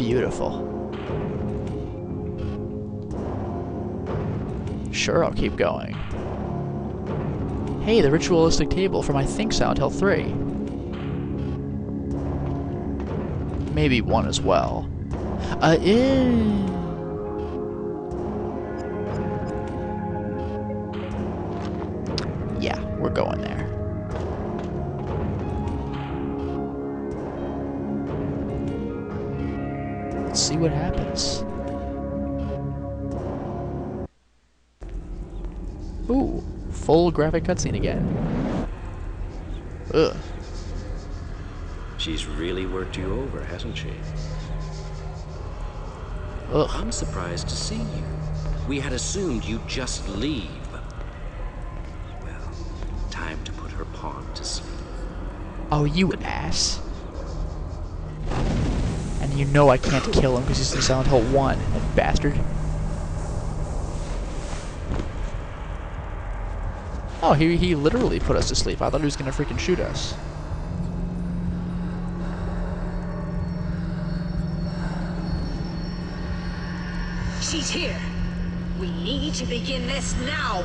Beautiful. Sure, I'll keep going. Hey, the ritualistic table from I think Silent Hill 3. Maybe 1 as well. Yeah, we're going there. Let's see what happens. Ooh, full graphic cutscene again. Ugh. She's really worked you over, hasn't she? Ugh. I'm surprised to see you. We had assumed you'd just leave. Well, time to put her pawn to sleep. Oh, you ass. And you know I can't kill him because he's in Silent Hill 1, that bastard. Oh, he literally put us to sleep. I thought he was gonna freaking shoot us. She's here. We need to begin this now.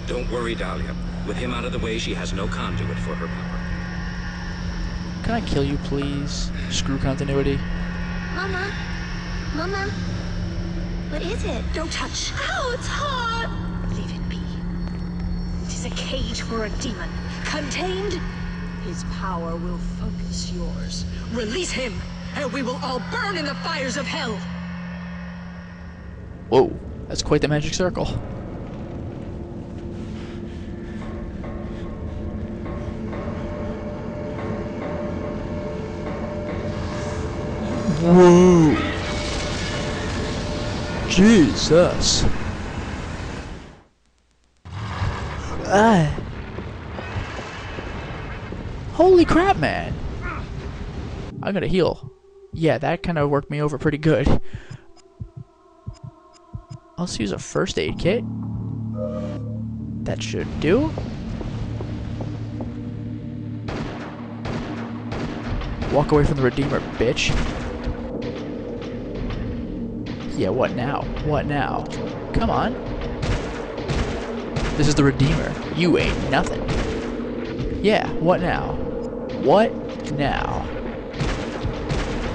Don't worry, Dahlia. With him out of the way, she has no conduit for her power. Can I kill you, please? Screw continuity. Mama? Mama? What is it? Don't touch. Ow, it's hot! Leave it be. It is a cage for a demon. Contained? His power will focus yours. Release him, and we will all burn in the fires of hell. Whoa, that's quite the magic circle. Whoa! Jesus! Holy crap, man! I'm gonna heal. Yeah, that kind of worked me over pretty good. Let's use a first aid kit. That should do. Walk away from the Redeemer, bitch. Yeah, what now? What now? Come on. This is the Redeemer. You ain't nothing. Yeah, what now? What now?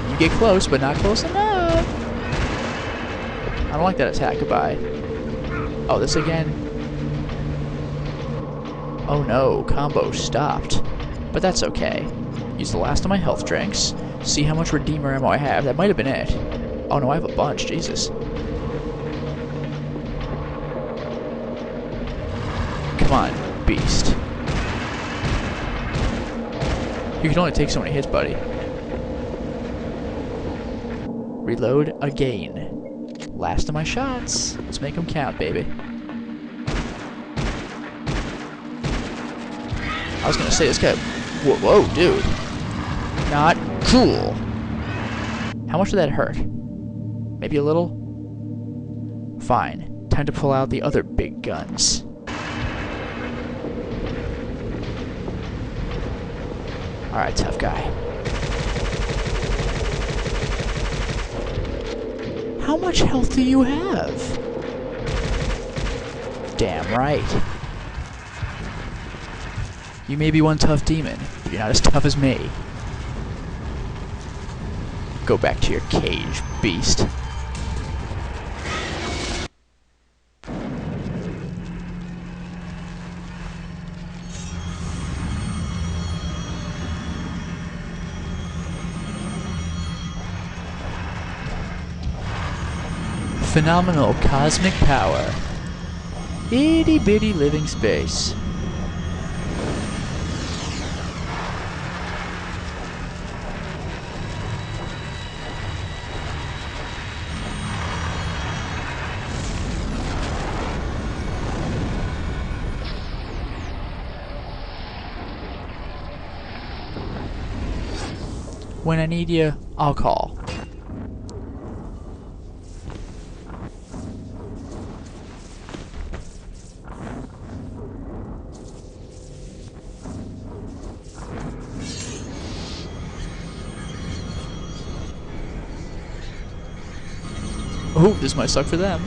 You get close, but not close enough. I don't like that attack. Goodbye. Oh, this again? Oh no, combo stopped. But that's okay. Use the last of my health drinks. See how much Redeemer ammo I have. That might have been it. Oh no, I have a bunch. Jesus. Come on, beast. You can only take so many hits, buddy. Reload again. Last of my shots. Let's make them count, baby. I was gonna say this guy. Whoa, dude. Not cool. How much did that hurt? Maybe a little? Fine. Time to pull out the other big guns. Alright, tough guy. How much health do you have? Damn right. You may be one tough demon, but you're not as tough as me. Go back to your cage, beast. Phenomenal cosmic power. Itty bitty living space. When I need you, I'll call. Oh, this might suck for them.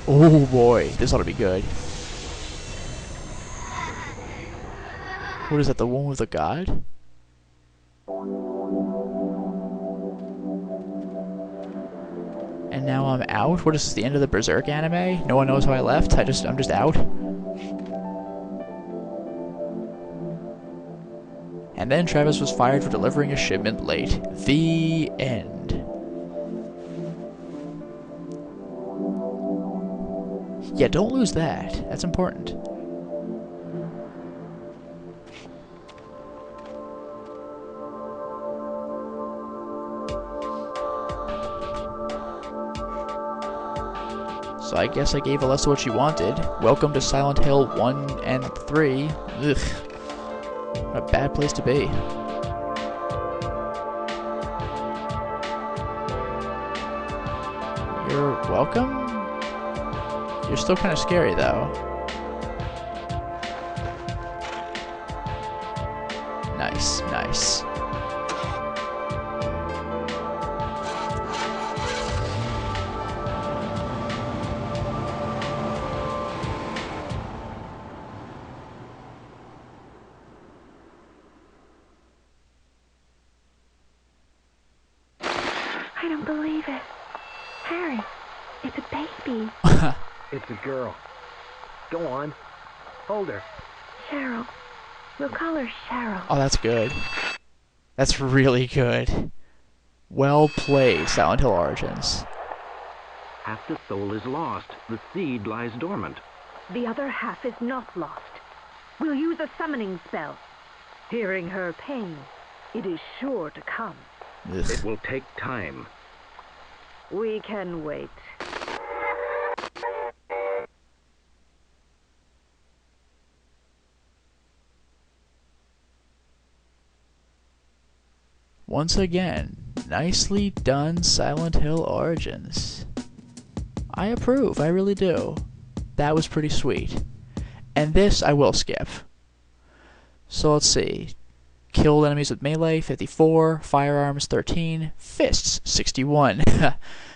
Oh boy, this ought to be good. What is that, the one with the god? And now I'm out? What is this, the end of the Berserk anime? No one knows how I left? I'm just out? And then Travis was fired for delivering a shipment late. The end. Yeah, don't lose that. That's important. So I guess I gave Alessa what she wanted. Welcome to Silent Hill 1 and 3. Ugh. What a bad place to be. You're welcome? You're still kind of scary, though. Nice, nice. I don't believe it. Harry, it's a baby. It's a girl. Go on. Hold her. Cheryl. We'll call her Cheryl. Oh, that's good. That's really good. Well played, Silent Hill Origins. Half the soul is lost. The seed lies dormant. The other half is not lost. We'll use a summoning spell. Hearing her pain, it is sure to come. Ugh. It will take time. We can wait. Once again, nicely done, Silent Hill Origins. I approve, I really do. That was pretty sweet. And this I will skip. So let's see. Killed enemies with melee, 54. Firearms, 13. Fists, 61.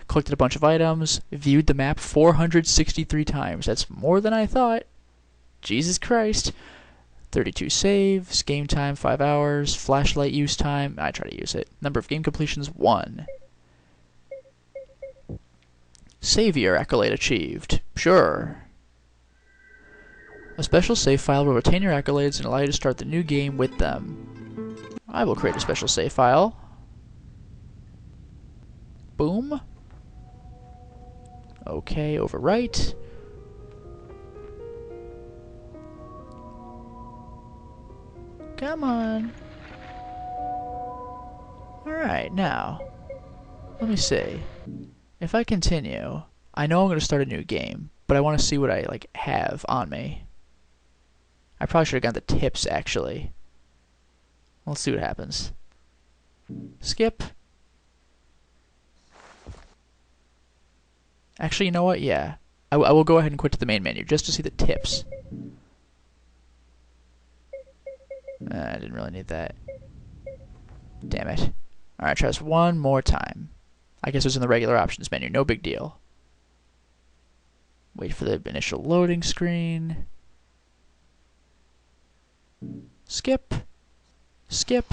Collected a bunch of items. Viewed the map 463 times. That's more than I thought. Jesus Christ. 32 saves. Game time, 5 hours. Flashlight use time. I try to use it. Number of game completions, 1. Savior accolade achieved. Sure. A special save file will retain your accolades and allow you to start the new game with them. I will create a special save file. Boom. Okay, overwrite. Come on. Alright, now. Let me see. If I continue, I know I'm going to start a new game, but I want to see what I have on me. I probably should have gotten the tips, actually. Let's see what happens. Skip. Actually, you know what? Yeah. I will go ahead and quit to the main menu, just to see the tips. I didn't really need that. Damn it. Alright, try this one more time. I guess it was in the regular options menu, no big deal. Wait for the initial loading screen. Skip. Skip.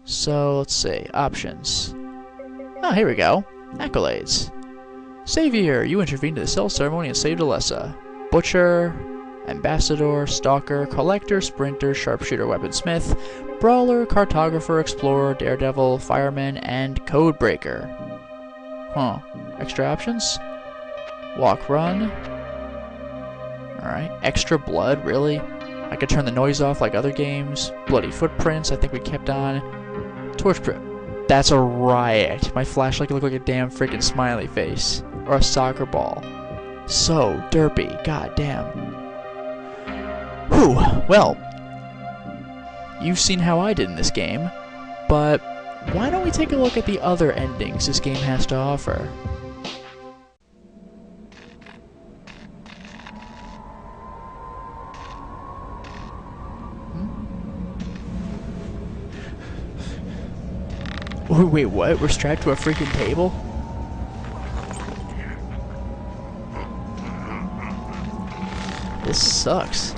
So, let's see. Options. Oh, here we go. Accolades. Savior, you intervened in the cell ceremony and saved Alessa. Butcher, Ambassador, Stalker, Collector, Sprinter, Sharpshooter, Weaponsmith, Brawler, Cartographer, Explorer, Daredevil, Fireman, and Codebreaker. Huh. Extra options? Walk, run. Alright. Extra blood, really? I could turn the noise off like other games. Bloody footprints, I think we kept on. Torch prep. That's a riot. My flashlight could look like a damn freaking smiley face. Or a soccer ball. So derpy. God damn. Whew. Well, you've seen how I did in this game, but why don't we take a look at the other endings this game has to offer? Wait, what? We're strapped to a freaking table? This sucks.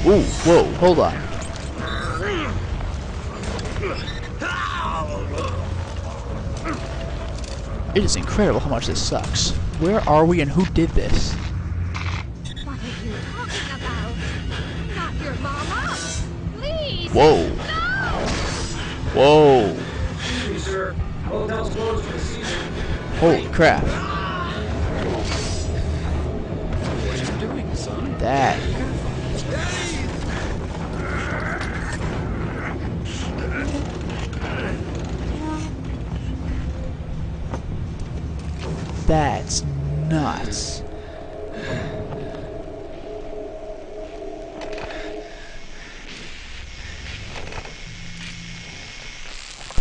Ooh, whoa, hold on. It is incredible how much this sucks. Where are we and who did this? What are you talking about? Not your mama! Please! Whoa. No! Whoa. Excuse me, sir. Hotel's closed for the season. Holy crap. What are you doing, son? That. That's nuts.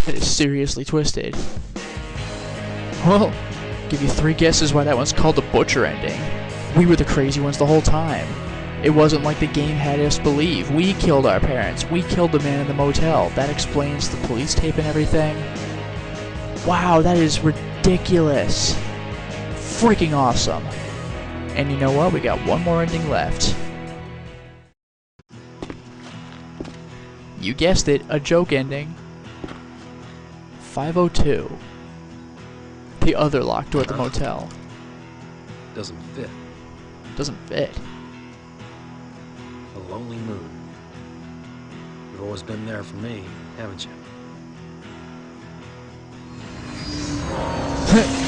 That is seriously twisted. Well, give you 3 guesses why that one's called the butcher ending. We were the crazy ones the whole time. It wasn't like the game had us believe. We killed our parents. We killed the man in the motel. That explains the police tape and everything. Wow, that is ridiculous. Freaking awesome. And you know what? We got one more ending left. You guessed it, a joke ending. 502. The other locked door at the motel. Doesn't fit. Doesn't fit. A lonely moon. You've always been there for me, haven't you?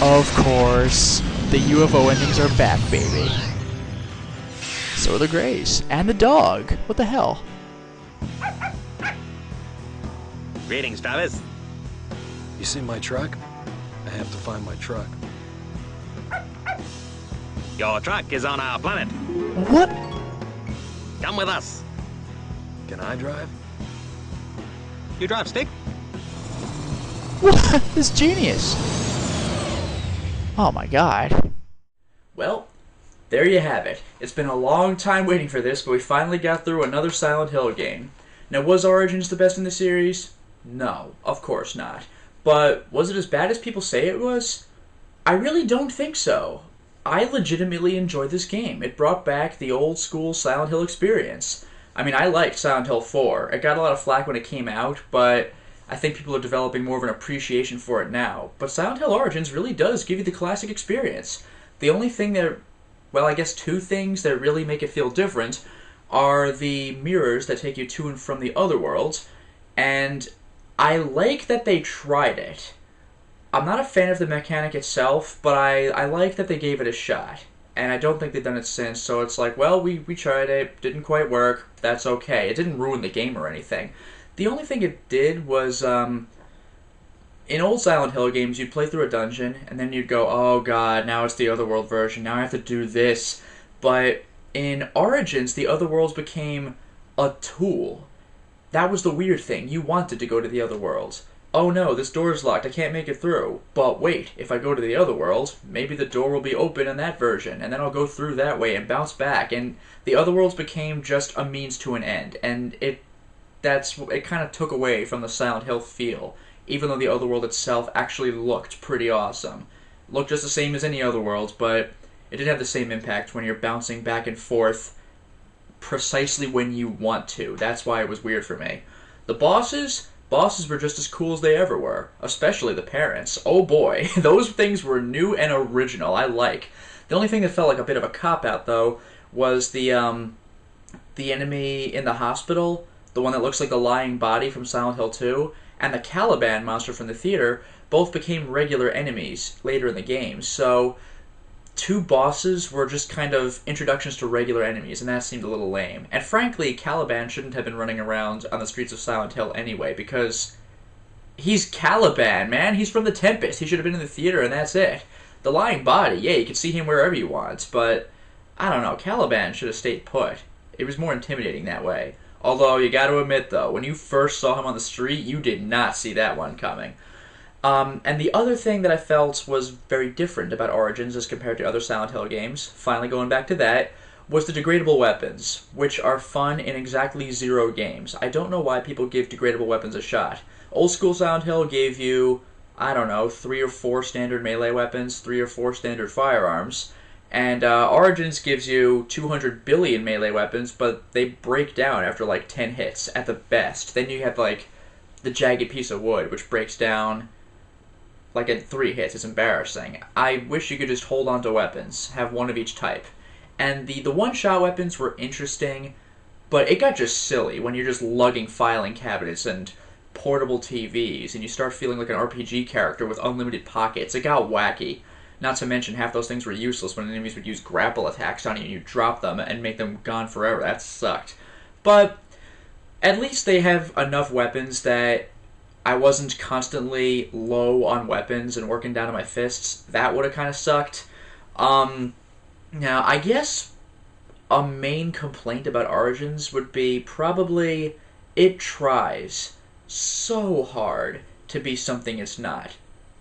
Of course. The UFO endings are back, baby. So are the Greys. And the dog. What the hell? Greetings, Travis. You see my truck? I have to find my truck. Your truck is on our planet. What? Come with us. Can I drive? You drive stick? What? This genius. Oh my god. Well, there you have it. It's been a long time waiting for this, but we finally got through another Silent Hill game. Now, was Origins the best in the series? No, of course not. But was it as bad as people say it was? I really don't think so. I legitimately enjoyed this game. It brought back the old school Silent Hill experience. I mean, I liked Silent Hill 4. It got a lot of flack when it came out, but I think people are developing more of an appreciation for it now. But Silent Hill Origins really does give you the classic experience. The only thing that, well, I guess 2 things that really make it feel different are the mirrors that take you to and from the other worlds, and I like that they tried it. I'm not a fan of the mechanic itself, but I like that they gave it a shot. And I don't think they've done it since, so it's like, well, we tried it, didn't quite work, that's okay. It didn't ruin the game or anything. The only thing it did was, in old Silent Hill games, you'd play through a dungeon, and then you'd go, oh god, now it's the Otherworld version, now I have to do this. But in Origins, the Otherworlds became a tool. That was the weird thing. You wanted to go to the Otherworlds. Oh no, this door is locked, I can't make it through. But wait, if I go to the Otherworld, maybe the door will be open in that version, and then I'll go through that way and bounce back. And the Otherworlds became just a means to an end, and it kind of took away from the Silent Hill feel, even though the Otherworld itself actually looked pretty awesome. It looked just the same as any Otherworld, but it didn't have the same impact when you're bouncing back and forth precisely when you want to. That's why it was weird for me. The bosses were just as cool as they ever were, especially the parents. Oh boy, those things were new and original. I like. The only thing that felt like a bit of a cop-out, though, was the enemy in the hospital, the one that looks like the lying body from Silent Hill 2, and the Caliban monster from the theater both became regular enemies later in the game. So 2 bosses were just kind of introductions to regular enemies, and that seemed a little lame. And frankly, Caliban shouldn't have been running around on the streets of Silent Hill anyway, because he's Caliban, man. He's from the Tempest. He should have been in the theater, and that's it. The lying body, yeah, you can see him wherever you want, but I don't know, Caliban should have stayed put. It was more intimidating that way. Although, you gotta admit, though, when you first saw him on the street, you did not see that one coming. And the other thing that I felt was very different about Origins as compared to other Silent Hill games, finally going back to that, was the degradable weapons, which are fun in exactly 0 games. I don't know why people give degradable weapons a shot. Old school Silent Hill gave you, I don't know, 3 or 4 standard melee weapons, 3 or 4 standard firearms, and Origins gives you 200 billion melee weapons, but they break down after like 10 hits at the best. Then you have like the jagged piece of wood, which breaks down like at 3 hits. It's embarrassing. I wish you could just hold on to weapons, have one of each type. And the one-shot weapons were interesting, but it got just silly when you're just lugging filing cabinets and portable TVs, and you start feeling like an RPG character with unlimited pockets. It got wacky. Not to mention, half those things were useless when enemies would use grapple attacks on you and you drop them and make them gone forever. That sucked. But at least they have enough weapons that I wasn't constantly low on weapons and working down to my fists. That would have kind of sucked. Now, I guess a main complaint about Origins would be probably it tries so hard to be something it's not.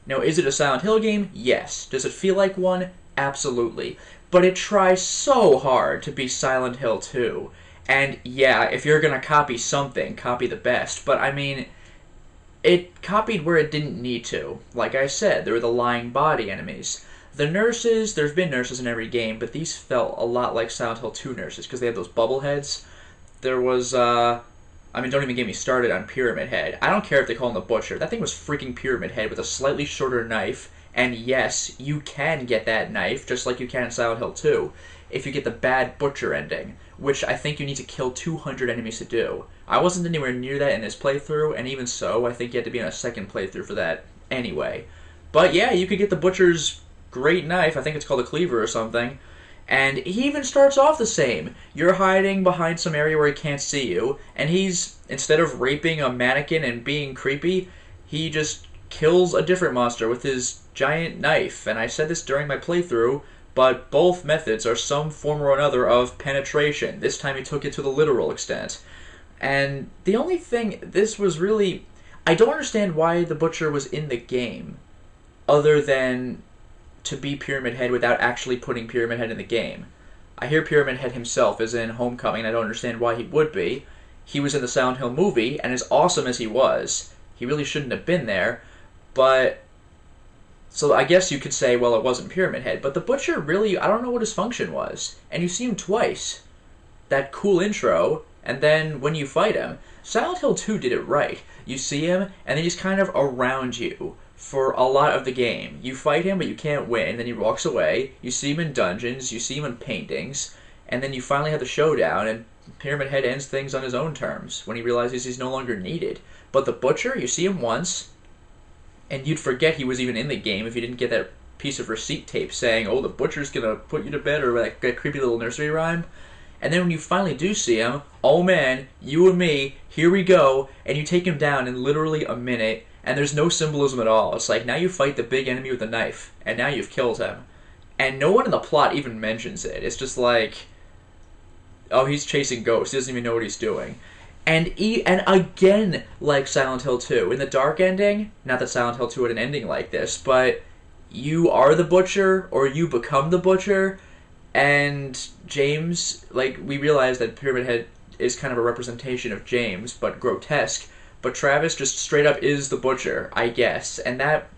Now, is it a Silent Hill game? Yes. Does it feel like one? Absolutely. But it tries so hard to be Silent Hill 2. And yeah, if you're gonna copy something, copy the best. But I mean, it copied where it didn't need to. Like I said, there were the lying body enemies. The nurses, there's been nurses in every game, but these felt a lot like Silent Hill 2 nurses, because they had those bubble heads. There was, I mean, don't even get me started on Pyramid Head. I don't care if they call him the Butcher. That thing was freaking Pyramid Head with a slightly shorter knife, and yes, you can get that knife, just like you can in Silent Hill 2, if you get the bad Butcher ending, which I think you need to kill 200 enemies to do. I wasn't anywhere near that in this playthrough, and even so, I think you had to be on a second playthrough for that anyway. But yeah, you could get the Butcher's great knife, I think it's called a cleaver or something, and he even starts off the same. You're hiding behind some area where he can't see you, and he's, instead of raping a mannequin and being creepy, he just kills a different monster with his giant knife. And I said this during my playthrough, but both methods are some form or another of penetration. This time he took it to the literal extent. And the only thing, this was really, I don't understand why the Butcher was in the game, other than to be Pyramid Head without actually putting Pyramid Head in the game. I hear Pyramid Head himself is in Homecoming, and I don't understand why he would be. He was in the Silent Hill movie, and as awesome as he was, he really shouldn't have been there, but so I guess you could say, well, it wasn't Pyramid Head, but the Butcher really, I don't know what his function was, and you see him twice. That cool intro, and then when you fight him, Silent Hill 2 did it right. You see him, and then he's kind of around you for a lot of the game. You fight him, but you can't win, then he walks away, you see him in dungeons, you see him in paintings, and then you finally have the showdown, and Pyramid Head ends things on his own terms, when he realizes he's no longer needed. But the Butcher, you see him once, and you'd forget he was even in the game if you didn't get that piece of receipt tape saying, oh, the Butcher's gonna put you to bed, or that creepy little nursery rhyme. And then when you finally do see him, oh man, you and me, here we go, and you take him down in literally a minute, and there's no symbolism at all. It's like, now you fight the big enemy with a knife, and now you've killed him. And no one in the plot even mentions it. It's just like, oh, he's chasing ghosts, he doesn't even know what he's doing. And again, like Silent Hill 2, in the dark ending, not that Silent Hill 2 had an ending like this, but you are the Butcher, or you become the Butcher, and James, like, we realize that Pyramid Head is kind of a representation of James, but grotesque, but Travis just straight up is the Butcher, I guess, and that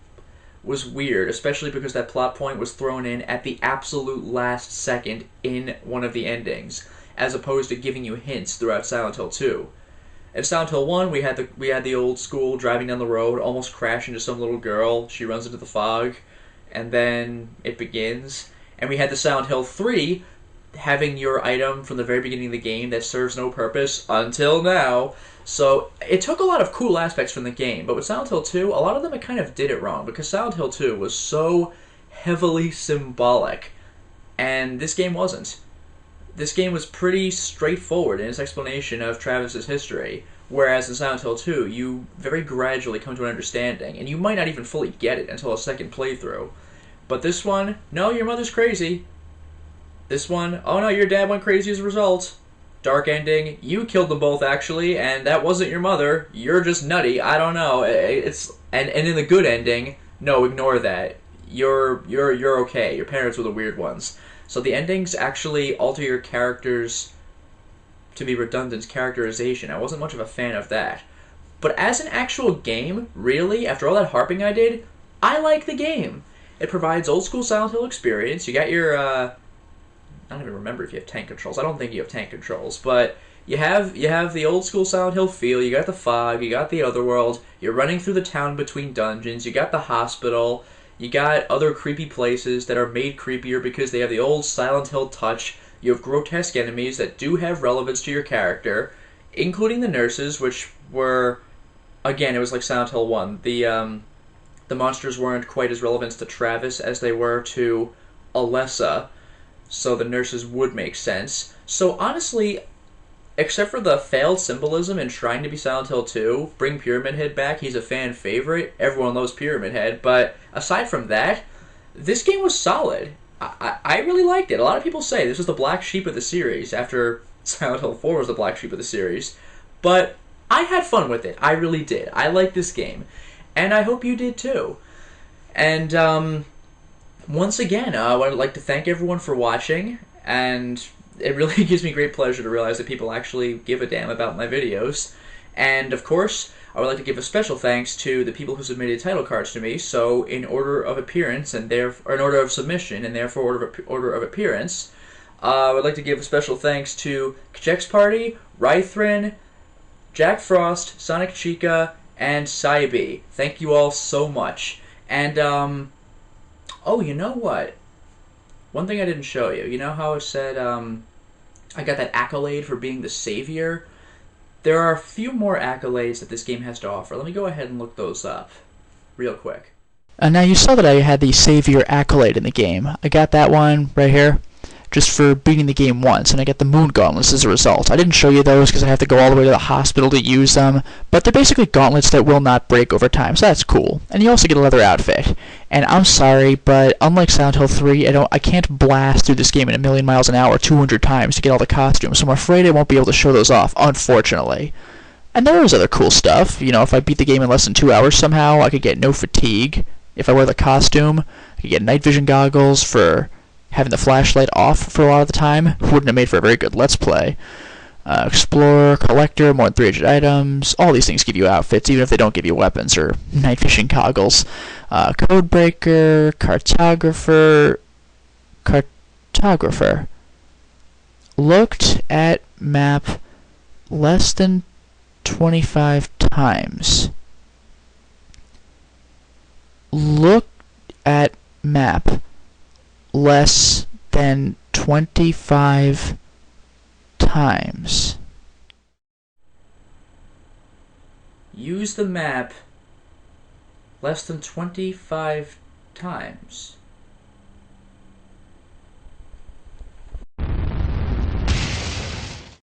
was weird, especially because that plot point was thrown in at the absolute last second in one of the endings, as opposed to giving you hints throughout Silent Hill 2. In Silent Hill 1, we had the old school driving down the road, almost crash into some little girl, she runs into the fog, and then it begins. And we had the Silent Hill 3, having your item from the very beginning of the game that serves no purpose until now. So it took a lot of cool aspects from the game, but with Silent Hill 2, a lot of them it kind of did it wrong, because Silent Hill 2 was so heavily symbolic, and this game wasn't. This game was pretty straightforward in its explanation of Travis's history, whereas in Silent Hill 2, you very gradually come to an understanding, and you might not even fully get it until a second playthrough. But this one, no, your mother's crazy. This one, oh no, your dad went crazy as a result. dark ending. You killed them both, actually, and that wasn't your mother. You're just nutty. I don't know. And in the good ending, no, ignore that. You're okay. Your parents were the weird ones. So the endings actually alter your character's, to be redundant, characterization. I wasn't much of a fan of that. But as an actual game, really, after all that harping I did, I like the game. It provides old school Silent Hill experience. You got your, I don't even remember if you have tank controls. I don't think you have tank controls, but you have the old school Silent Hill feel. You got the fog. You got the otherworld. You're running through the town between dungeons. You got the hospital. You got other creepy places that are made creepier because they have the old Silent Hill touch. You have grotesque enemies that do have relevance to your character, including the nurses, which were, again, it was like Silent Hill 1. The monsters weren't quite as relevant to Travis as they were to Alessa, so the nurses would make sense. So honestly, except for the failed symbolism in trying to be Silent Hill 2, bring Pyramid Head back, he's a fan favorite, everyone loves Pyramid Head, but aside from that, this game was solid. I really liked it. A lot of people say this was the black sheep of the series, after Silent Hill 4 was the black sheep of the series, but I had fun with it. I really did. I liked this game. And I hope you did too. And once again, I would like to thank everyone for watching, and it really gives me great pleasure to realize that people actually give a damn about my videos. And of course, I would like to give a special thanks to the people who submitted title cards to me. So in order of appearance, or in order of submission, and therefore order of appearance, I would like to give a special thanks to Kajek's Party, Rythrin, Jack Frost, Sonic Chica, and Saibi. Thank you all so much. And, oh, you know what? One thing I didn't show you. You know how it said, I got that accolade for being the savior? There are a few more accolades that this game has to offer. Let me go ahead and look those up real quick. Now you saw that I had the savior accolade in the game. I got that one right here, just for beating the game once, and I get the moon gauntlets as a result. I didn't show you those because I have to go all the way to the hospital to use them, but they're basically gauntlets that will not break over time, so that's cool. And you also get a leather outfit. And I'm sorry, but unlike Silent Hill 3, I can't blast through this game at a million miles an hour 200 times to get all the costumes, so I'm afraid I won't be able to show those off, unfortunately. And there is other cool stuff. You know, if I beat the game in less than 2 hours somehow, I could get no fatigue. If I wear the costume, I could get night vision goggles for having the flashlight off for a lot of the time. Wouldn't have made for a very good Let's Play. Explorer, Collector, more than 300 items. All these things give you outfits, even if they don't give you weapons or night vision goggles. Codebreaker, Cartographer. Looked at map less than 25 times. Look at map less than 25 times. Use the map less than 25 times.